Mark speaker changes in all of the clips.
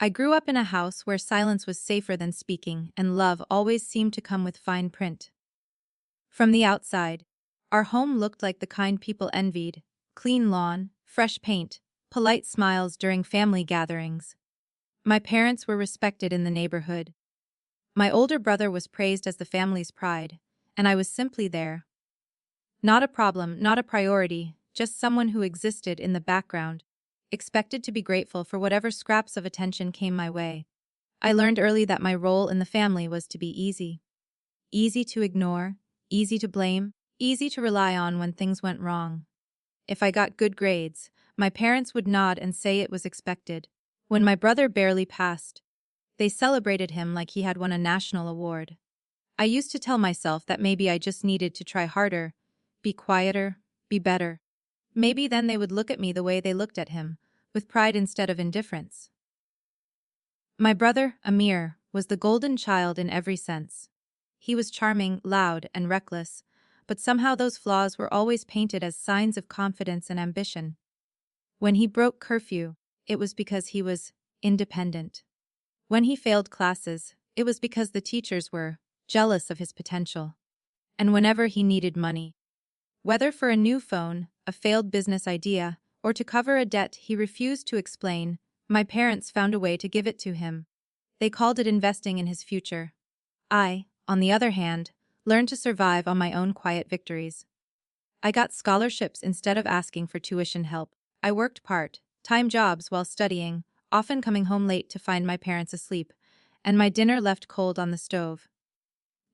Speaker 1: I grew up in a house where silence was safer than speaking and love always seemed to come with fine print. From the outside, our home looked like the kind people envied: clean lawn, fresh paint, polite smiles during family gatherings. My parents were respected in the neighborhood. My older brother was praised as the family's pride, and I was simply there. Not a problem, not a priority, just someone who existed in the background, expected to be grateful for whatever scraps of attention came my way. I learned early that my role in the family was to be easy. Easy to ignore, easy to blame, easy to rely on when things went wrong. If I got good grades, my parents would nod and say it was expected. When my brother barely passed, they celebrated him like he had won a national award. I used to tell myself that maybe I just needed to try harder, be quieter, be better. Maybe then they would look at me the way they looked at him, with pride instead of indifference. My brother, Amir, was the golden child in every sense. He was charming, loud, and reckless, but somehow those flaws were always painted as signs of confidence and ambition. When he broke curfew, it was because he was independent. When he failed classes, it was because the teachers were jealous of his potential. And whenever he needed money, whether for a new phone, a failed business idea, or to cover a debt he refused to explain, my parents found a way to give it to him. They called it investing in his future. I, on the other hand, learned to survive on my own quiet victories. I got scholarships instead of asking for tuition help. I worked part-time jobs while studying, often coming home late to find my parents asleep, and my dinner left cold on the stove.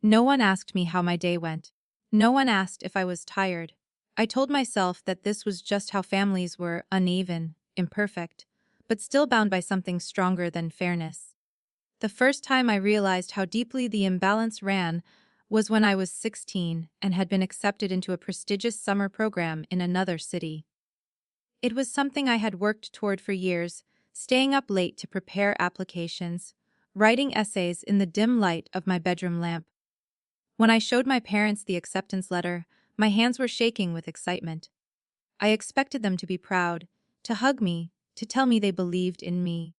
Speaker 1: No one asked me how my day went. No one asked if I was tired. I told myself that this was just how families were: uneven, imperfect, but still bound by something stronger than fairness. The first time I realized how deeply the imbalance ran was when I was 16 and had been accepted into a prestigious summer program in another city. It was something I had worked toward for years, staying up late to prepare applications, writing essays in the dim light of my bedroom lamp. When I showed my parents the acceptance letter, my hands were shaking with excitement. I expected them to be proud, to hug me, to tell me they believed in me.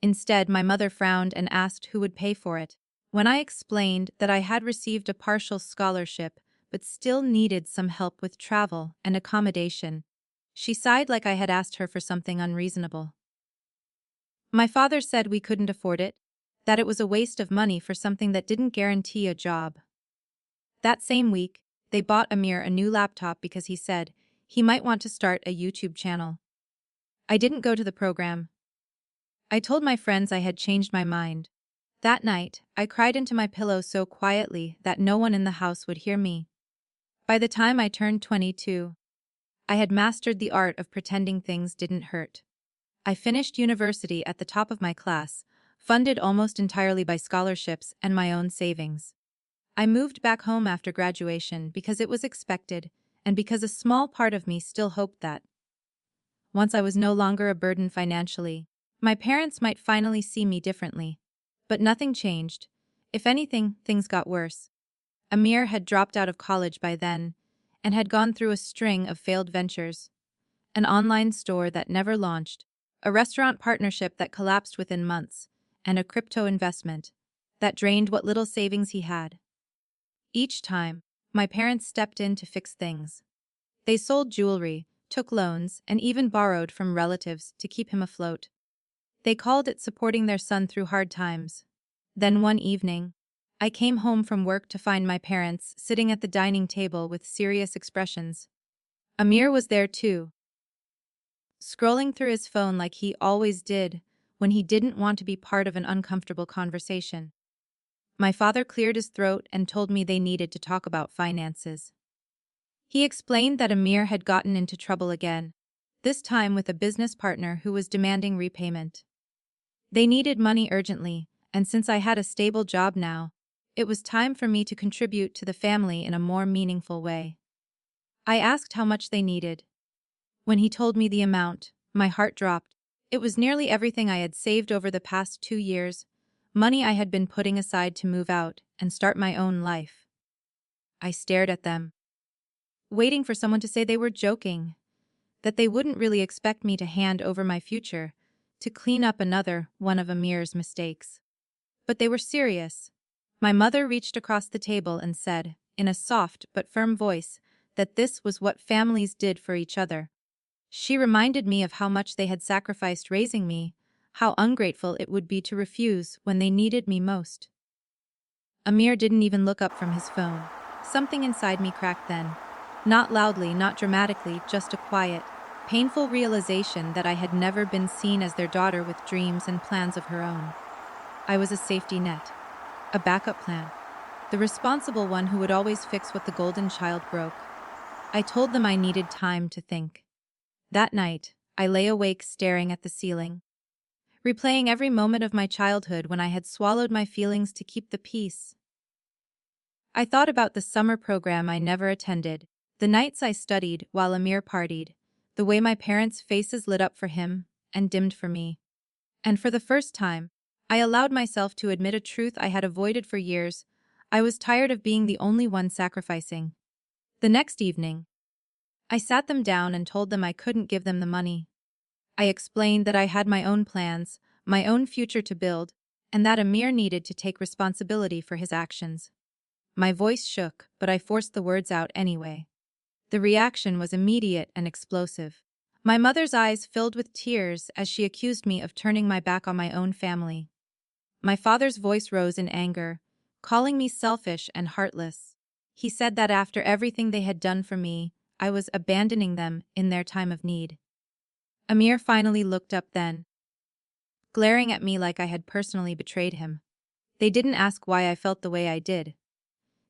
Speaker 1: Instead, my mother frowned and asked who would pay for it. When I explained that I had received a partial scholarship but still needed some help with travel and accommodation, she sighed like I had asked her for something unreasonable. My father said we couldn't afford it, that it was a waste of money for something that didn't guarantee a job. That same week, they bought Amir a new laptop because he said he might want to start a YouTube channel. I didn't go to the program. I told my friends I had changed my mind. That night, I cried into my pillow so quietly that no one in the house would hear me. By the time I turned 22, I had mastered the art of pretending things didn't hurt. I finished university at the top of my class, funded almost entirely by scholarships and my own savings. I moved back home after graduation because it was expected, and because a small part of me still hoped that, once I was no longer a burden financially, my parents might finally see me differently. But nothing changed. If anything, things got worse. Amir had dropped out of college by then, and had gone through a string of failed ventures: an online store that never launched, a restaurant partnership that collapsed within months, and a crypto investment that drained what little savings he had. Each time, my parents stepped in to fix things. They sold jewelry, took loans, and even borrowed from relatives to keep him afloat. They called it supporting their son through hard times. Then one evening, I came home from work to find my parents sitting at the dining table with serious expressions. Amir was there too, scrolling through his phone like he always did when he didn't want to be part of an uncomfortable conversation. My father cleared his throat and told me they needed to talk about finances. He explained that Amir had gotten into trouble again, this time with a business partner who was demanding repayment. They needed money urgently, and since I had a stable job now, it was time for me to contribute to the family in a more meaningful way. I asked how much they needed. When he told me the amount, my heart dropped. It was nearly everything I had saved over the past 2 years, money I had been putting aside to move out and start my own life. I stared at them, waiting for someone to say they were joking, that they wouldn't really expect me to hand over my future to clean up another one of Amir's mistakes. But they were serious. My mother reached across the table and said, in a soft but firm voice, that this was what families did for each other. She reminded me of how much they had sacrificed raising me, how ungrateful it would be to refuse when they needed me most. Amir didn't even look up from his phone. Something inside me cracked then. Not loudly, not dramatically, just a quiet, painful realization that I had never been seen as their daughter with dreams and plans of her own. I was a safety net, a backup plan, the responsible one who would always fix what the golden child broke. I told them I needed time to think. That night, I lay awake staring at the ceiling, replaying every moment of my childhood when I had swallowed my feelings to keep the peace. I thought about the summer program I never attended, the nights I studied while Amir partied, the way my parents' faces lit up for him and dimmed for me. And for the first time, I allowed myself to admit a truth I had avoided for years. I was tired of being the only one sacrificing. The next evening, I sat them down and told them I couldn't give them the money. I explained that I had my own plans, my own future to build, and that Amir needed to take responsibility for his actions. My voice shook, but I forced the words out anyway. The reaction was immediate and explosive. My mother's eyes filled with tears as she accused me of turning my back on my own family. My father's voice rose in anger, calling me selfish and heartless. He said that after everything they had done for me, I was abandoning them in their time of need. Amir finally looked up then, glaring at me like I had personally betrayed him. They didn't ask why I felt the way I did.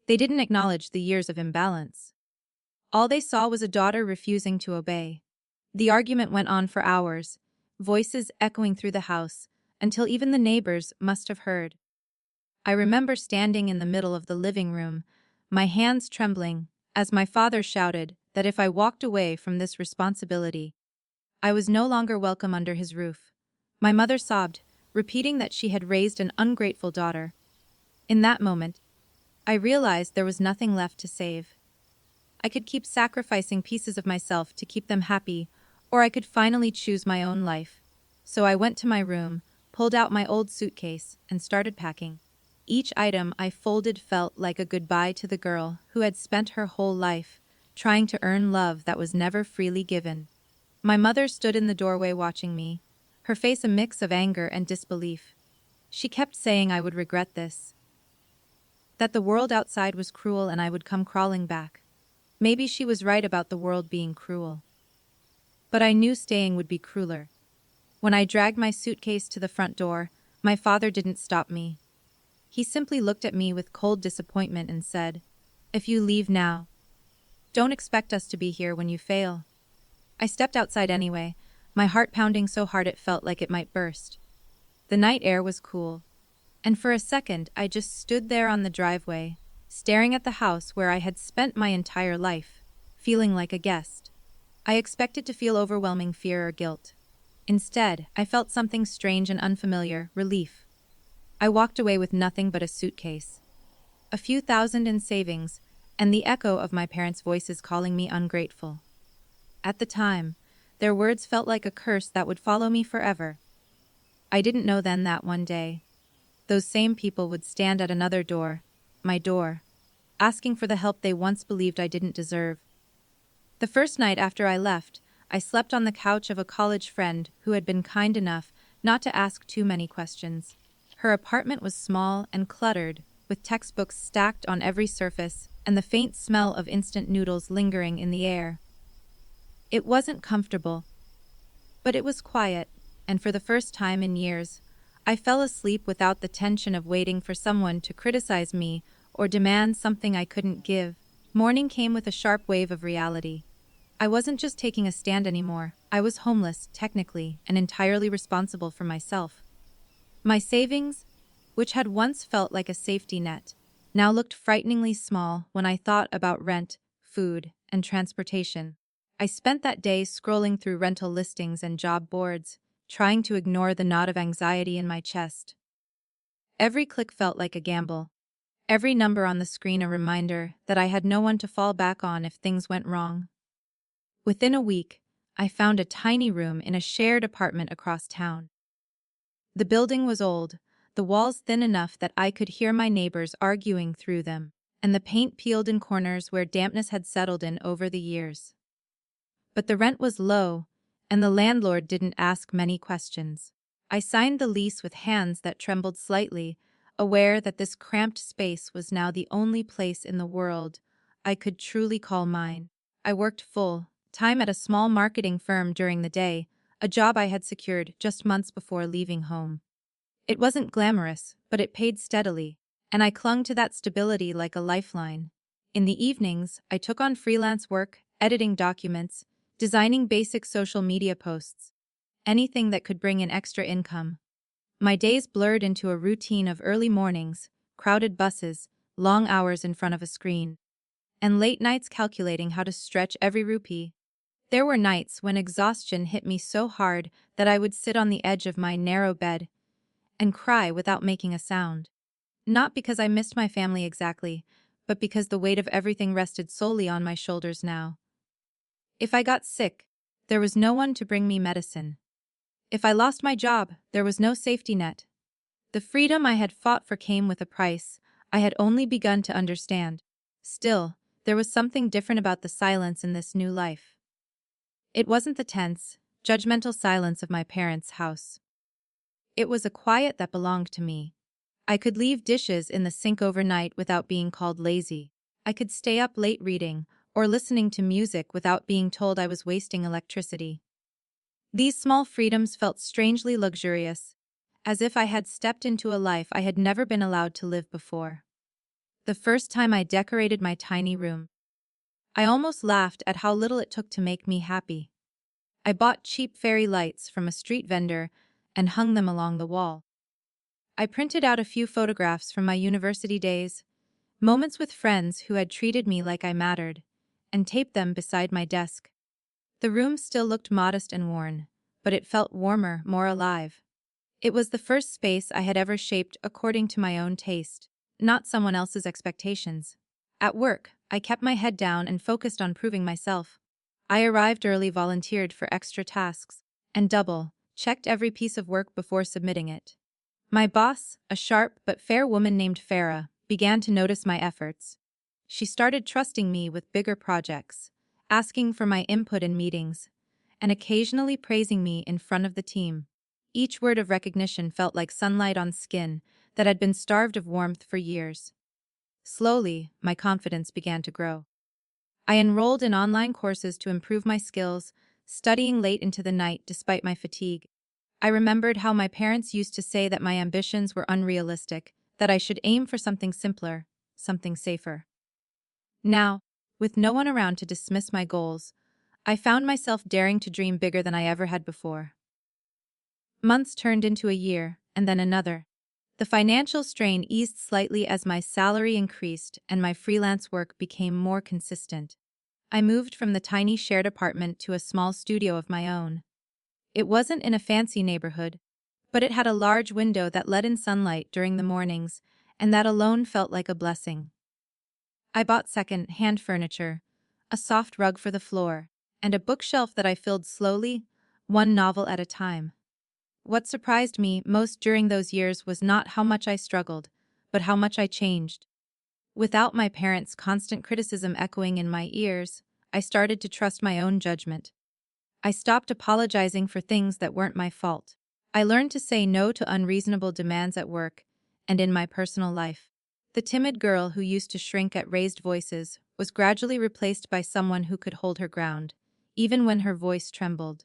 Speaker 1: They didn't acknowledge the years of imbalance. All they saw was a daughter refusing to obey. The argument went on for hours, voices echoing through the house, until even the neighbors must have heard. I remember standing in the middle of the living room, my hands trembling, as my father shouted that if I walked away from this responsibility, I was no longer welcome under his roof. My mother sobbed, repeating that she had raised an ungrateful daughter. In that moment, I realized there was nothing left to save. I could keep sacrificing pieces of myself to keep them happy, or I could finally choose my own life. So I went to my room, pulled out my old suitcase, and started packing. Each item I folded felt like a goodbye to the girl who had spent her whole life trying to earn love that was never freely given. My mother stood in the doorway watching me, her face a mix of anger and disbelief. She kept saying I would regret this, that the world outside was cruel and I would come crawling back. Maybe she was right about the world being cruel. But I knew staying would be crueler. When I dragged my suitcase to the front door, my father didn't stop me. He simply looked at me with cold disappointment and said, "If you leave now, don't expect us to be here when you fail." I stepped outside anyway, my heart pounding so hard it felt like it might burst. The night air was cool, and for a second I just stood there on the driveway, staring at the house where I had spent my entire life, feeling like a guest. I expected to feel overwhelming fear or guilt. Instead, I felt something strange and unfamiliar, relief. I walked away with nothing but a suitcase, a few thousand in savings, and the echo of my parents' voices calling me ungrateful. At the time, their words felt like a curse that would follow me forever. I didn't know then that one day, those same people would stand at another door, my door, asking for the help they once believed I didn't deserve. The first night after I left, I slept on the couch of a college friend who had been kind enough not to ask too many questions. Her apartment was small and cluttered, with textbooks stacked on every surface and the faint smell of instant noodles lingering in the air. It wasn't comfortable, but it was quiet, and for the first time in years, I fell asleep without the tension of waiting for someone to criticize me or demand something I couldn't give. Morning came with a sharp wave of reality. I wasn't just taking a stand anymore. I was homeless, technically, and entirely responsible for myself. My savings, which had once felt like a safety net, now looked frighteningly small when I thought about rent, food, and transportation. I spent that day scrolling through rental listings and job boards, trying to ignore the knot of anxiety in my chest. Every click felt like a gamble. Every number on the screen a reminder that I had no one to fall back on if things went wrong. Within a week, I found a tiny room in a shared apartment across town. The building was old, the walls thin enough that I could hear my neighbors arguing through them, and the paint peeled in corners where dampness had settled in over the years. But the rent was low, and the landlord didn't ask many questions. I signed the lease with hands that trembled slightly, aware that this cramped space was now the only place in the world I could truly call mine. I worked full time at a small marketing firm during the day, a job I had secured just months before leaving home. It wasn't glamorous, but it paid steadily, and I clung to that stability like a lifeline. In the evenings, I took on freelance work, editing documents, designing basic social media posts, anything that could bring in extra income. My days blurred into a routine of early mornings, crowded buses, long hours in front of a screen, and late nights calculating how to stretch every rupee. There were nights when exhaustion hit me so hard that I would sit on the edge of my narrow bed and cry without making a sound. Not because I missed my family exactly, but because the weight of everything rested solely on my shoulders now. If I got sick, there was no one to bring me medicine. If I lost my job, there was no safety net. The freedom I had fought for came with a price I had only begun to understand. Still, there was something different about the silence in this new life. It wasn't the tense, judgmental silence of my parents' house. It was a quiet that belonged to me. I could leave dishes in the sink overnight without being called lazy. I could stay up late reading or listening to music without being told I was wasting electricity. These small freedoms felt strangely luxurious, as if I had stepped into a life I had never been allowed to live before. The first time I decorated my tiny room, I almost laughed at how little it took to make me happy. I bought cheap fairy lights from a street vendor and hung them along the wall. I printed out a few photographs from my university days, moments with friends who had treated me like I mattered, and taped them beside my desk. The room still looked modest and worn, but it felt warmer, more alive. It was the first space I had ever shaped according to my own taste, not someone else's expectations. At work, I kept my head down and focused on proving myself. I arrived early, volunteered for extra tasks, and double-checked every piece of work before submitting it. My boss, a sharp but fair woman named Farah, began to notice my efforts. She started trusting me with bigger projects, asking for my input in meetings, and occasionally praising me in front of the team. Each word of recognition felt like sunlight on skin that had been starved of warmth for years. Slowly, my confidence began to grow. I enrolled in online courses to improve my skills, studying late into the night despite my fatigue. I remembered how my parents used to say that my ambitions were unrealistic, that I should aim for something simpler, something safer. Now, with no one around to dismiss my goals, I found myself daring to dream bigger than I ever had before. Months turned into a year, and then another. The financial strain eased slightly as my salary increased and my freelance work became more consistent. I moved from the tiny shared apartment to a small studio of my own. It wasn't in a fancy neighborhood, but it had a large window that let in sunlight during the mornings, and that alone felt like a blessing. I bought second-hand furniture, a soft rug for the floor, and a bookshelf that I filled slowly, one novel at a time. What surprised me most during those years was not how much I struggled, but how much I changed. Without my parents' constant criticism echoing in my ears, I started to trust my own judgment. I stopped apologizing for things that weren't my fault. I learned to say no to unreasonable demands at work and in my personal life. The timid girl who used to shrink at raised voices was gradually replaced by someone who could hold her ground, even when her voice trembled.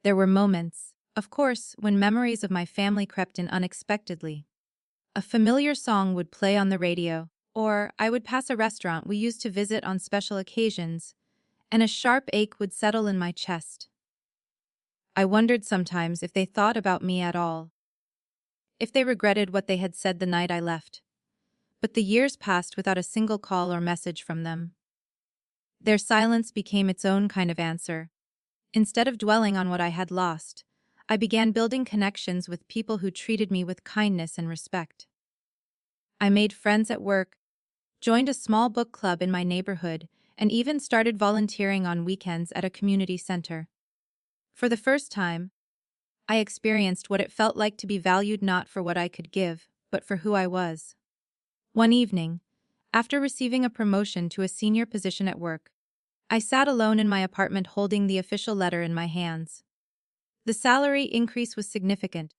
Speaker 1: There were moments, of course, when memories of my family crept in unexpectedly. A familiar song would play on the radio, or I would pass a restaurant we used to visit on special occasions, and a sharp ache would settle in my chest. I wondered sometimes if they thought about me at all, if they regretted what they had said the night I left. But the years passed without a single call or message from them. Their silence became its own kind of answer. Instead of dwelling on what I had lost, I began building connections with people who treated me with kindness and respect. I made friends at work, joined a small book club in my neighborhood, and even started volunteering on weekends at a community center. For the first time, I experienced what it felt like to be valued not for what I could give, but for who I was. One evening, after receiving a promotion to a senior position at work, I sat alone in my apartment holding the official letter in my hands. The salary increase was significant,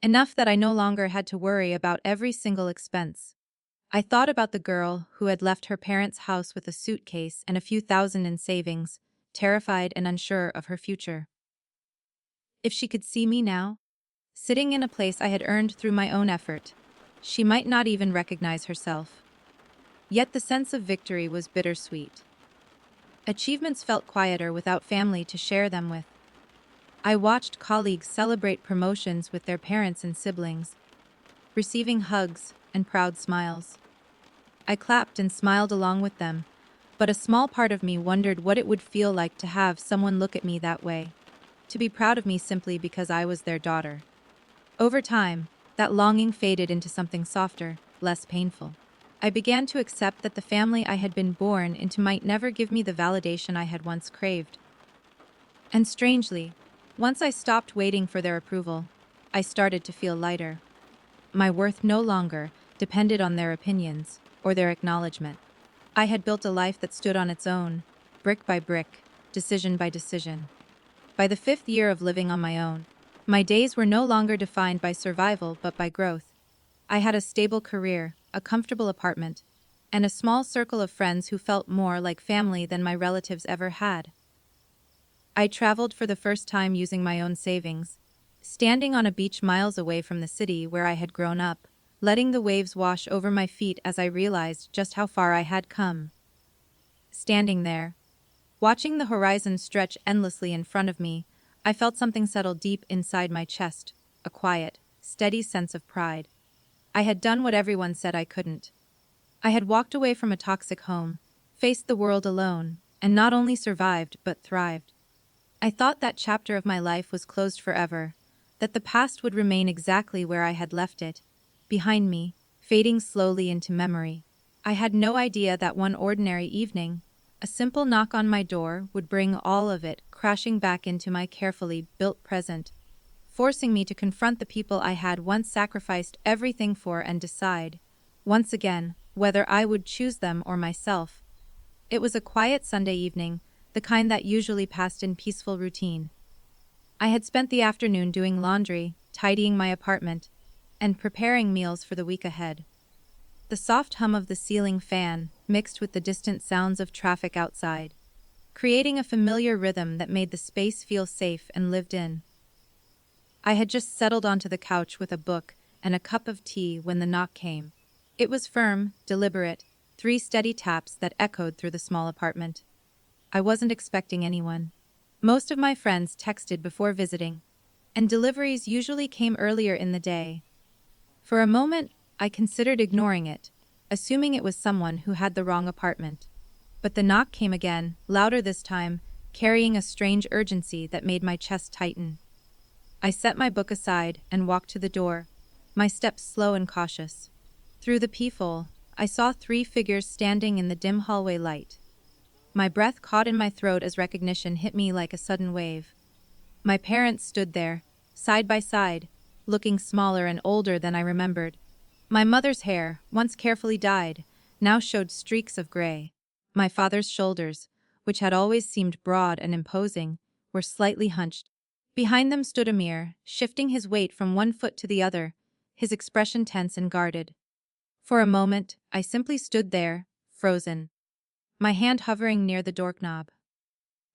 Speaker 1: enough that I no longer had to worry about every single expense. I thought about the girl who had left her parents' house with a suitcase and a few thousand in savings, terrified and unsure of her future. If she could see me now, sitting in a place I had earned through my own effort, she might not even recognize herself. Yet the sense of victory was bittersweet. Achievements felt quieter without family to share them with. I watched colleagues celebrate promotions with their parents and siblings, receiving hugs and proud smiles. I clapped and smiled along with them, but a small part of me wondered what it would feel like to have someone look at me that way, to be proud of me simply because I was their daughter. Over time, that longing faded into something softer, less painful. I began to accept that the family I had been born into might never give me the validation I had once craved. And strangely, once I stopped waiting for their approval, I started to feel lighter. My worth no longer depended on their opinions or their acknowledgement. I had built a life that stood on its own, brick by brick, decision by decision. By the 5th year of living on my own, my days were no longer defined by survival but by growth. I had a stable career, a comfortable apartment, and a small circle of friends who felt more like family than my relatives ever had. I traveled for the first time using my own savings, standing on a beach miles away from the city where I had grown up, letting the waves wash over my feet as I realized just how far I had come. Standing there, watching the horizon stretch endlessly in front of me, I felt something settle deep inside my chest, a quiet, steady sense of pride. I had done what everyone said I couldn't. I had walked away from a toxic home, faced the world alone, and not only survived but thrived. I thought that chapter of my life was closed forever, that the past would remain exactly where I had left it, behind me, fading slowly into memory. I had no idea that one ordinary evening, a simple knock on my door would bring all of it crashing back into my carefully built present, forcing me to confront the people I had once sacrificed everything for and decide, once again, whether I would choose them or myself. It was a quiet Sunday evening, the kind that usually passed in peaceful routine. I had spent the afternoon doing laundry, tidying my apartment, and preparing meals for the week ahead. The soft hum of the ceiling fan mixed with the distant sounds of traffic outside, creating a familiar rhythm that made the space feel safe and lived in. I had just settled onto the couch with a book and a cup of tea when the knock came. It was firm, deliberate, 3 steady taps that echoed through the small apartment. I wasn't expecting anyone. Most of my friends texted before visiting, and deliveries usually came earlier in the day. For a moment, I considered ignoring it, assuming it was someone who had the wrong apartment. But the knock came again, louder this time, carrying a strange urgency that made my chest tighten. I set my book aside and walked to the door, my steps slow and cautious. Through the peephole, I saw 3 figures standing in the dim hallway light. My breath caught in my throat as recognition hit me like a sudden wave. My parents stood there, side by side, looking smaller and older than I remembered. My mother's hair, once carefully dyed, now showed streaks of gray. My father's shoulders, which had always seemed broad and imposing, were slightly hunched. Behind them stood Amir, shifting his weight from one foot to the other, his expression tense and guarded. For a moment, I simply stood there, frozen, my hand hovering near the doorknob.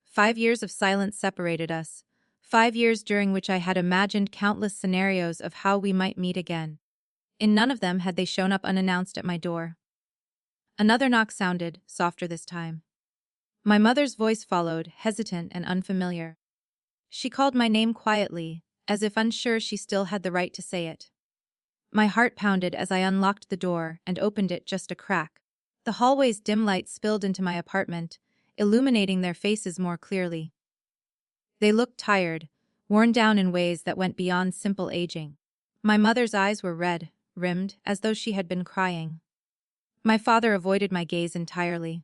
Speaker 1: 5 years of silence separated us, 5 years during which I had imagined countless scenarios of how we might meet again. In none of them had they shown up unannounced at my door. Another knock sounded, softer this time. My mother's voice followed, hesitant and unfamiliar. She called my name quietly, as if unsure she still had the right to say it. My heart pounded as I unlocked the door and opened it just a crack. The hallway's dim light spilled into my apartment, illuminating their faces more clearly. They looked tired, worn down in ways that went beyond simple aging. My mother's eyes were red, rimmed, as though she had been crying. My father avoided my gaze entirely.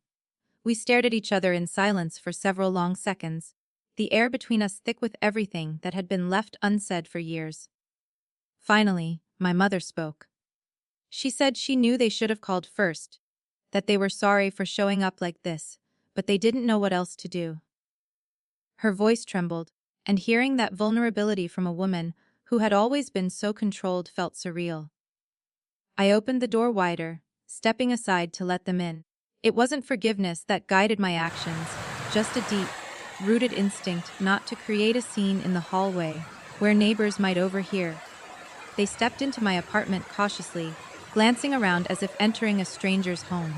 Speaker 1: We stared at each other in silence for several long seconds, the air between us thick with everything that had been left unsaid for years. Finally, my mother spoke. She said she knew they should have called first, that they were sorry for showing up like this, but they didn't know what else to do. Her voice trembled, and hearing that vulnerability from a woman who had always been so controlled felt surreal. I opened the door wider, stepping aside to let them in. It wasn't forgiveness that guided my actions, just a deep, rooted instinct not to create a scene in the hallway where neighbors might overhear. They stepped into my apartment cautiously, glancing around as if entering a stranger's home.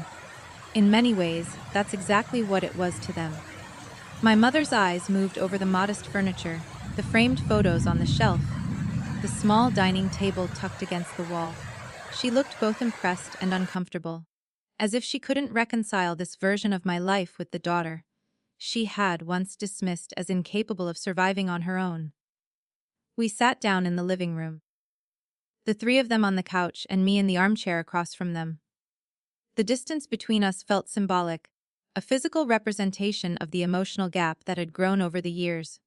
Speaker 1: In many ways, that's exactly what it was to them. My mother's eyes moved over the modest furniture, the framed photos on the shelf, the small dining table tucked against the wall. She looked both impressed and uncomfortable, as if she couldn't reconcile this version of my life with the daughter she had once dismissed as incapable of surviving on her own. We sat down in the living room, the three of them on the couch and me in the armchair across from them. The distance between us felt symbolic, a physical representation of the emotional gap that had grown over the years.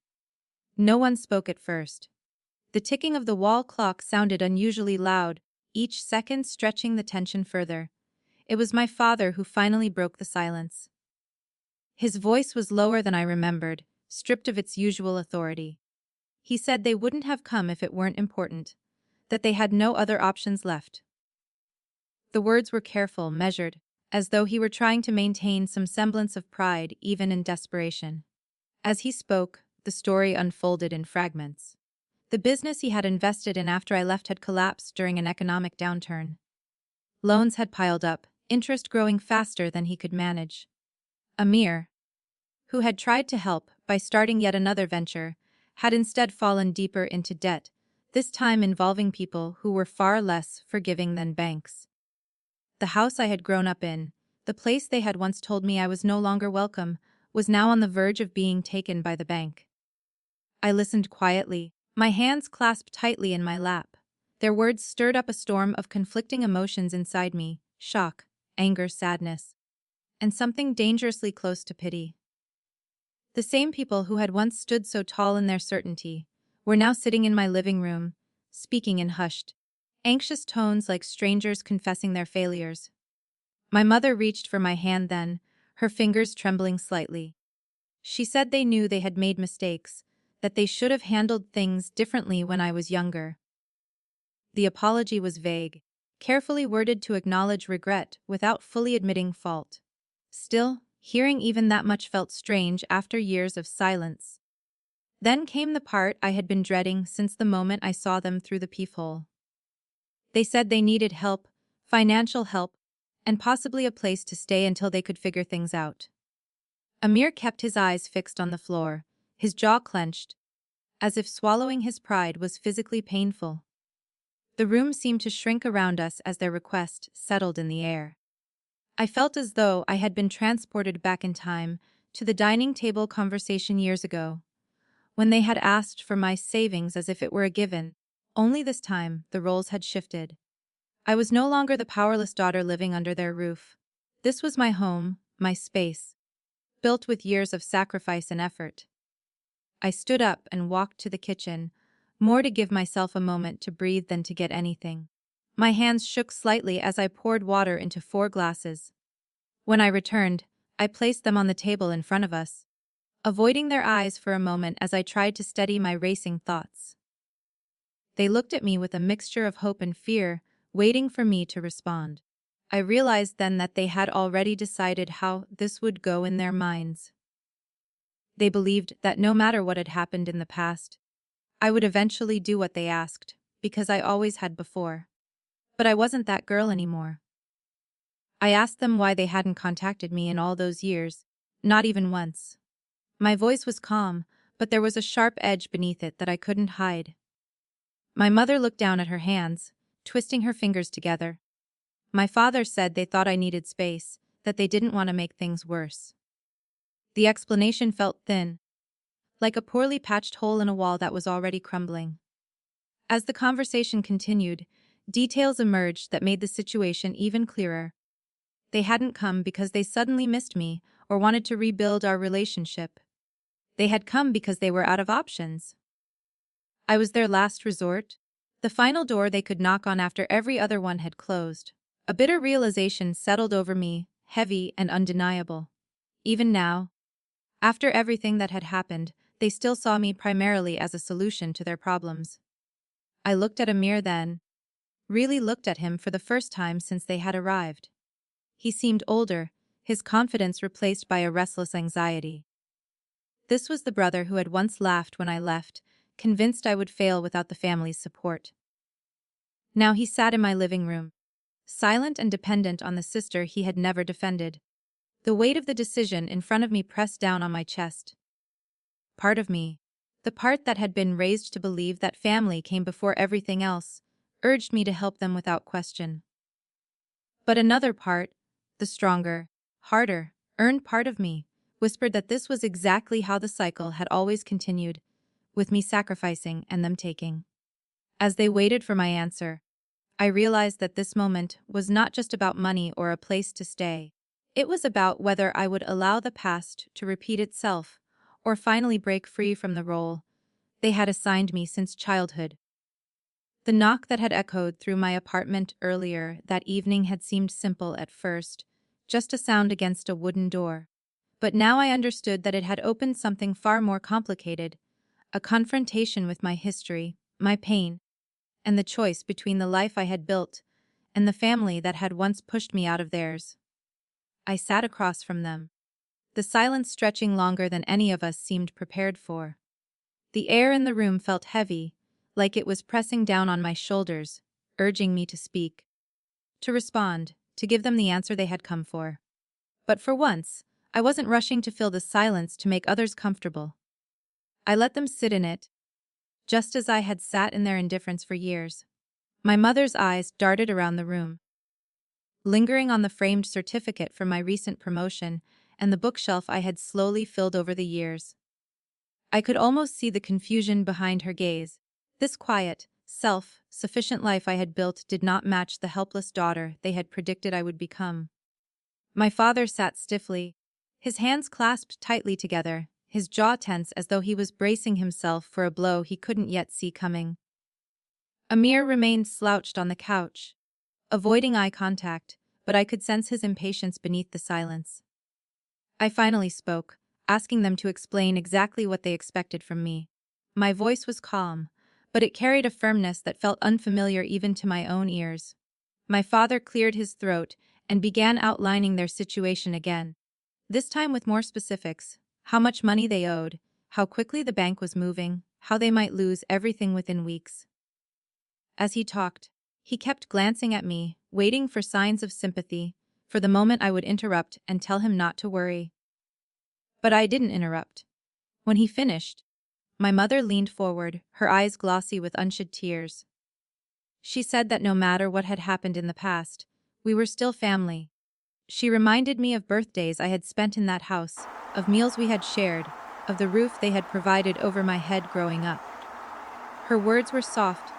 Speaker 1: No one spoke at first. The ticking of the wall clock sounded unusually loud, each second stretching the tension further. It was my father who finally broke the silence. His voice was lower than I remembered, stripped of its usual authority. He said they wouldn't have come if it weren't important, that they had no other options left. The words were careful, measured, as though he were trying to maintain some semblance of pride even in desperation. As he spoke, the story unfolded in fragments. The business he had invested in after I left had collapsed during an economic downturn. Loans had piled up, interest growing faster than he could manage. Amir, who had tried to help by starting yet another venture, had instead fallen deeper into debt, this time involving people who were far less forgiving than banks. The house I had grown up in, the place they had once told me I was no longer welcome, was now on the verge of being taken by the bank. I listened quietly, my hands clasped tightly in my lap. Their words stirred up a storm of conflicting emotions inside me: shock, anger, sadness, and something dangerously close to pity. The same people who had once stood so tall in their certainty were now sitting in my living room, speaking in hushed, anxious tones like strangers confessing their failures. My mother reached for my hand then, her fingers trembling slightly. She said they knew they had made mistakes, that they should have handled things differently when I was younger. The apology was vague, carefully worded to acknowledge regret without fully admitting fault. Still, hearing even that much felt strange after years of silence. Then came the part I had been dreading since the moment I saw them through the peephole. They said they needed help, financial help, and possibly a place to stay until they could figure things out. Amir kept his eyes fixed on the floor, his jaw clenched, as if swallowing his pride was physically painful. The room seemed to shrink around us as their request settled in the air. I felt as though I had been transported back in time to the dining table conversation years ago, when they had asked for my savings as if it were a given. Only this time, the roles had shifted. I was no longer the powerless daughter living under their roof. This was my home, my space, built with years of sacrifice and effort. I stood up and walked to the kitchen, more to give myself a moment to breathe than to get anything. My hands shook slightly as I poured water into 4 glasses. When I returned, I placed them on the table in front of us, avoiding their eyes for a moment as I tried to steady my racing thoughts. They looked at me with a mixture of hope and fear, waiting for me to respond. I realized then that they had already decided how this would go in their minds. They believed that no matter what had happened in the past, I would eventually do what they asked, because I always had before. But I wasn't that girl anymore. I asked them why they hadn't contacted me in all those years, not even once. My voice was calm, but there was a sharp edge beneath it that I couldn't hide. My mother looked down at her hands, twisting her fingers together. My father said they thought I needed space, that they didn't want to make things worse. The explanation felt thin, like a poorly patched hole in a wall that was already crumbling. As the conversation continued, details emerged that made the situation even clearer. They hadn't come because they suddenly missed me or wanted to rebuild our relationship. They had come because they were out of options. I was their last resort, the final door they could knock on after every other one had closed. A bitter realization settled over me, heavy and undeniable. Even now, after everything that had happened, they still saw me primarily as a solution to their problems. I looked at Amir then, really looked at him for the first time since they had arrived. He seemed older, his confidence replaced by a restless anxiety. This was the brother who had once laughed when I left, convinced I would fail without the family's support. Now he sat in my living room, silent and dependent on the sister he had never defended. The weight of the decision in front of me pressed down on my chest. Part of me, the part that had been raised to believe that family came before everything else, urged me to help them without question. But another part, the stronger, harder, earned part of me, whispered that this was exactly how the cycle had always continued, with me sacrificing and them taking. As they waited for my answer, I realized that this moment was not just about money or a place to stay. It was about whether I would allow the past to repeat itself or finally break free from the role they had assigned me since childhood. The knock that had echoed through my apartment earlier that evening had seemed simple at first, just a sound against a wooden door. But now I understood that it had opened something far more complicated, a confrontation with my history, my pain, and the choice between the life I had built and the family that had once pushed me out of theirs. I sat across from them, the silence stretching longer than any of us seemed prepared for. The air in the room felt heavy, like it was pressing down on my shoulders, urging me to speak, to respond, to give them the answer they had come for. But for once, I wasn't rushing to fill the silence to make others comfortable. I let them sit in it, just as I had sat in their indifference for years. My mother's eyes darted around the room, lingering on the framed certificate for my recent promotion and the bookshelf I had slowly filled over the years. I could almost see the confusion behind her gaze. This quiet, self-sufficient life I had built did not match the helpless daughter they had predicted I would become. My father sat stiffly, his hands clasped tightly together, his jaw tense as though he was bracing himself for a blow he couldn't yet see coming. Amir remained slouched on the couch, avoiding eye contact, but I could sense his impatience beneath the silence. I finally spoke, asking them to explain exactly what they expected from me. My voice was calm, but it carried a firmness that felt unfamiliar even to my own ears. My father cleared his throat and began outlining their situation again, this time with more specifics: how much money they owed, how quickly the bank was moving, how they might lose everything within weeks. As he talked, he kept glancing at me, waiting for signs of sympathy, for the moment I would interrupt and tell him not to worry. But I didn't interrupt. When he finished, my mother leaned forward, her eyes glossy with unshed tears. She said that no matter what had happened in the past, we were still family. She reminded me of birthdays I had spent in that house, of meals we had shared, of the roof they had provided over my head growing up. Her words were soft,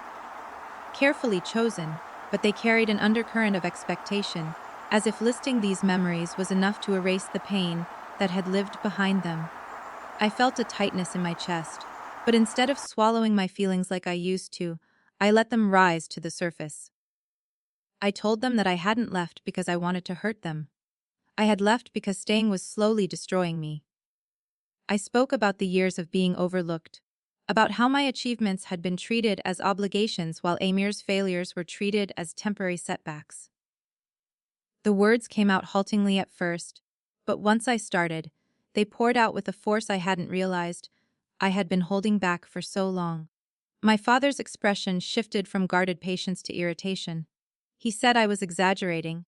Speaker 1: carefully chosen, but they carried an undercurrent of expectation, as if listing these memories was enough to erase the pain that had lived behind them. I felt a tightness in my chest, but instead of swallowing my feelings like I used to, I let them rise to the surface. I told them that I hadn't left because I wanted to hurt them. I had left because staying was slowly destroying me. I spoke about the years of being overlooked, about how my achievements had been treated as obligations while Amir's failures were treated as temporary setbacks. The words came out haltingly at first, but once I started, they poured out with a force I hadn't realized I had been holding back for so long. My father's expression shifted from guarded patience to irritation. He said I was exaggerating,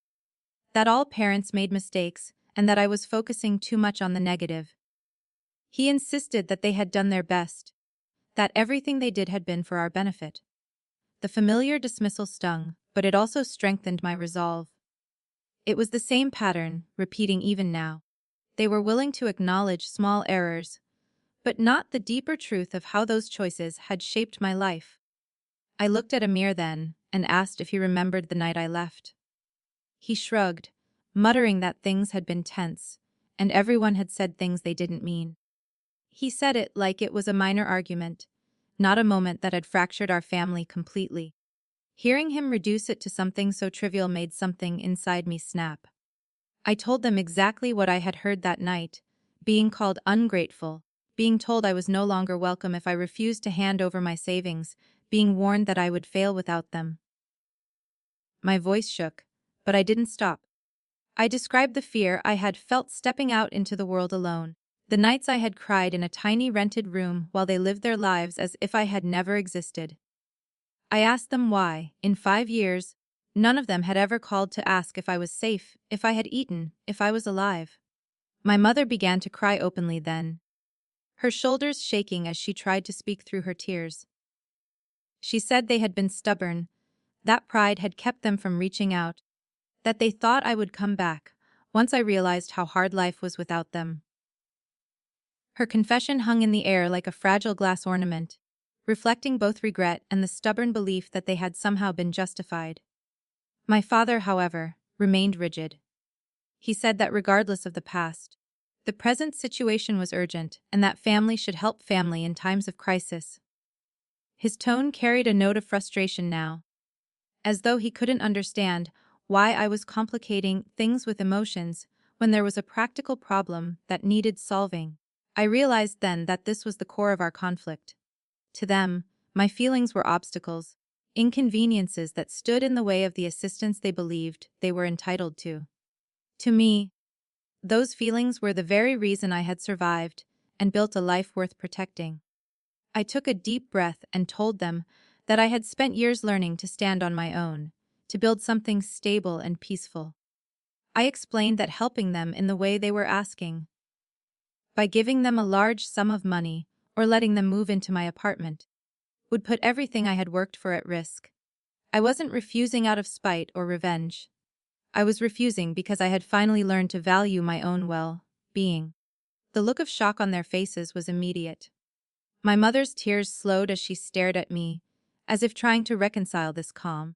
Speaker 1: that all parents made mistakes, and that I was focusing too much on the negative. He insisted that they had done their best, that everything they did had been for our benefit. The familiar dismissal stung, but it also strengthened my resolve. It was the same pattern, repeating even now. They were willing to acknowledge small errors, but not the deeper truth of how those choices had shaped my life. I looked at Amir then, and asked if he remembered the night I left. He shrugged, muttering that things had been tense, and everyone had said things they didn't mean. He said it like it was a minor argument, not a moment that had fractured our family completely. Hearing him reduce it to something so trivial made something inside me snap. I told them exactly what I had heard that night, being called ungrateful, being told I was no longer welcome if I refused to hand over my savings, being warned that I would fail without them. My voice shook, but I didn't stop. I described the fear I had felt stepping out into the world alone, the nights I had cried in a tiny rented room while they lived their lives as if I had never existed. I asked them why, in 5 years, none of them had ever called to ask if I was safe, if I had eaten, if I was alive. My mother began to cry openly then, her shoulders shaking as she tried to speak through her tears. She said they had been stubborn, that pride had kept them from reaching out, that they thought I would come back, once I realized how hard life was without them. Her confession hung in the air like a fragile glass ornament, reflecting both regret and the stubborn belief that they had somehow been justified. My father, however, remained rigid. He said that regardless of the past, the present situation was urgent and that family should help family in times of crisis. His tone carried a note of frustration now, as though he couldn't understand why I was complicating things with emotions when there was a practical problem that needed solving. I realized then that this was the core of our conflict. To them, my feelings were obstacles, inconveniences that stood in the way of the assistance they believed they were entitled to. To me, those feelings were the very reason I had survived and built a life worth protecting. I took a deep breath and told them that I had spent years learning to stand on my own, to build something stable and peaceful. I explained that helping them in the way they were asking, by giving them a large sum of money or letting them move into my apartment, would put everything I had worked for at risk. I wasn't refusing out of spite or revenge. I was refusing because I had finally learned to value my own well-being. The look of shock on their faces was immediate. My mother's tears slowed as she stared at me, as if trying to reconcile this calm,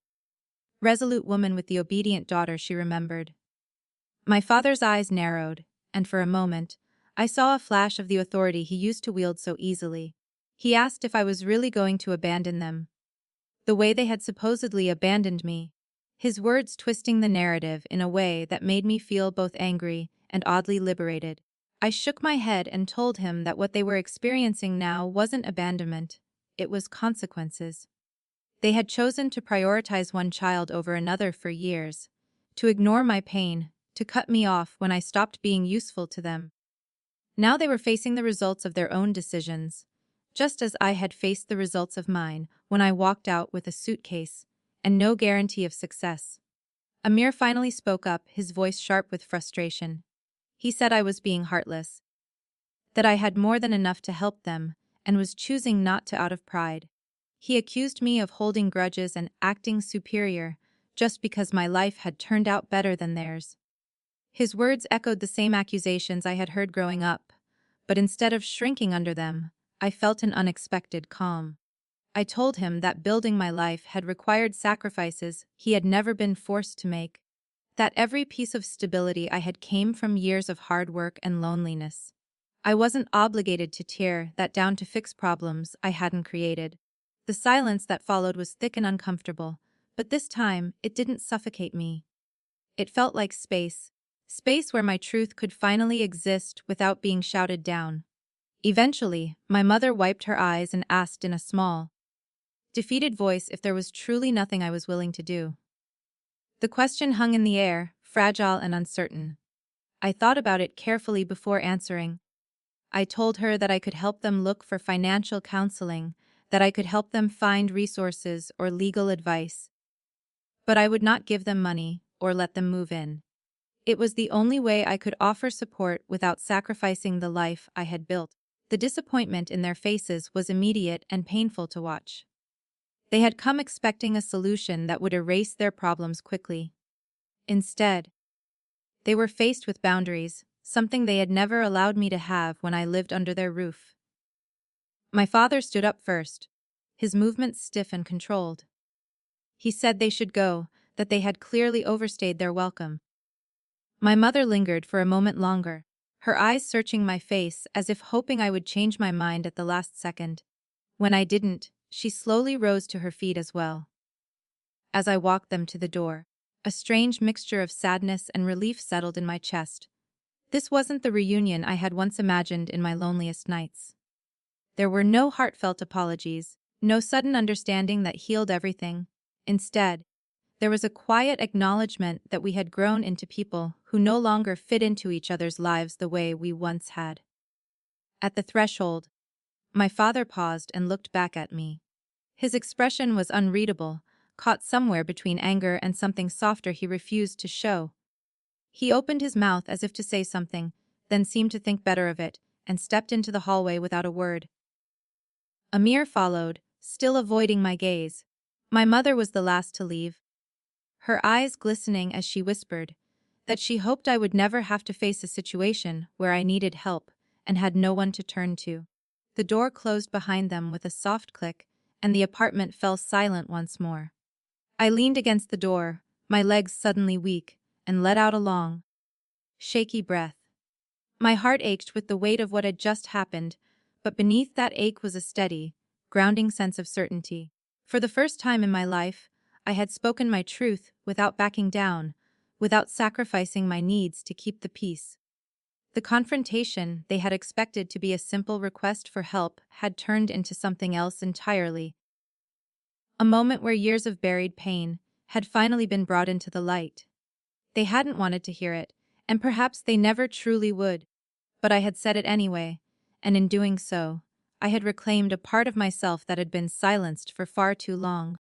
Speaker 1: resolute woman with the obedient daughter she remembered. My father's eyes narrowed, and for a moment, I saw a flash of the authority he used to wield so easily. He asked if I was really going to abandon them, the way they had supposedly abandoned me, his words twisting the narrative in a way that made me feel both angry and oddly liberated. I shook my head and told him that what they were experiencing now wasn't abandonment, it was consequences. They had chosen to prioritize one child over another for years, to ignore my pain, to cut me off when I stopped being useful to them. Now they were facing the results of their own decisions, just as I had faced the results of mine when I walked out with a suitcase and no guarantee of success. Amir finally spoke up, his voice sharp with frustration. He said I was being heartless, that I had more than enough to help them and was choosing not to out of pride. He accused me of holding grudges and acting superior just because my life had turned out better than theirs. His words echoed the same accusations I had heard growing up, but instead of shrinking under them, I felt an unexpected calm. I told him that building my life had required sacrifices he had never been forced to make, that every piece of stability I had came from years of hard work and loneliness. I wasn't obligated to tear that down to fix problems I hadn't created. The silence that followed was thick and uncomfortable, but this time it didn't suffocate me. It felt like space where my truth could finally exist without being shouted down. Eventually, my mother wiped her eyes and asked in a small, defeated voice if there was truly nothing I was willing to do. The question hung in the air, fragile and uncertain. I thought about it carefully before answering. I told her that I could help them look for financial counseling, that I could help them find resources or legal advice. But I would not give them money or let them move in. It was the only way I could offer support without sacrificing the life I had built. The disappointment in their faces was immediate and painful to watch. They had come expecting a solution that would erase their problems quickly. Instead, they were faced with boundaries, something they had never allowed me to have when I lived under their roof. My father stood up first, his movements stiff and controlled. He said they should go, that they had clearly overstayed their welcome. My mother lingered for a moment longer, her eyes searching my face as if hoping I would change my mind at the last second. When I didn't, she slowly rose to her feet as well. As I walked them to the door, a strange mixture of sadness and relief settled in my chest. This wasn't the reunion I had once imagined in my loneliest nights. There were no heartfelt apologies, no sudden understanding that healed everything. Instead, there was a quiet acknowledgement that we had grown into people who no longer fit into each other's lives the way we once had. At the threshold, my father paused and looked back at me. His expression was unreadable, caught somewhere between anger and something softer he refused to show. He opened his mouth as if to say something, then seemed to think better of it, and stepped into the hallway without a word. Amir followed, still avoiding my gaze. My mother was the last to leave, her eyes glistening as she whispered that she hoped I would never have to face a situation where I needed help and had no one to turn to. The door closed behind them with a soft click, and the apartment fell silent once more. I leaned against the door, my legs suddenly weak, and let out a long, shaky breath. My heart ached with the weight of what had just happened, but beneath that ache was a steady, grounding sense of certainty. For the first time in my life, I had spoken my truth without backing down, without sacrificing my needs to keep the peace. The confrontation they had expected to be a simple request for help had turned into something else entirely. A moment where years of buried pain had finally been brought into the light. They hadn't wanted to hear it, and perhaps they never truly would. But I had said it anyway, and in doing so, I had reclaimed a part of myself that had been silenced for far too long.